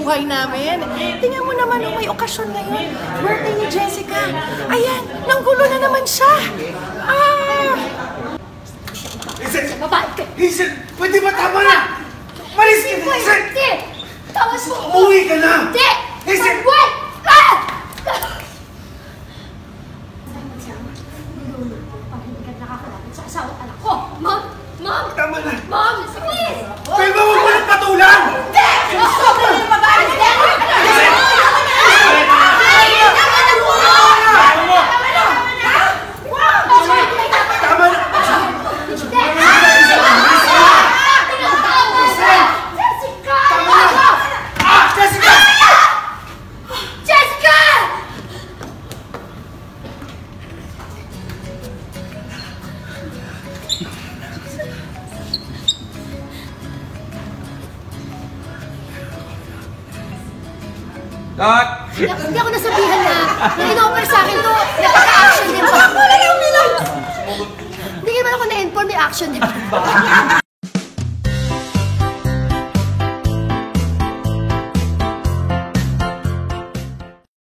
buhay namin. Tingnan mo naman nung may okasyon ngayon. Birthday ni Jessica. Ayan, nanggulo na naman siya. Hazel! Babae ka. Hazel! Pwede ba tama na? Malis ka na, Hazel! Hindi! Tawas mo! Umuwi ka na! Hindi! Hazel! Wait! Sa asawa anak ko. Mom! Mom! Tama na! Mom! Please! Pero ba huwag mo nang patulan? Hindi! Sobra na yung babae! Hindi! Tama na! Cut! Hindi ako nasabihan na in-offer sa akin to, napaka-action din pa. Hindi naman ako na-inform, may action din pa.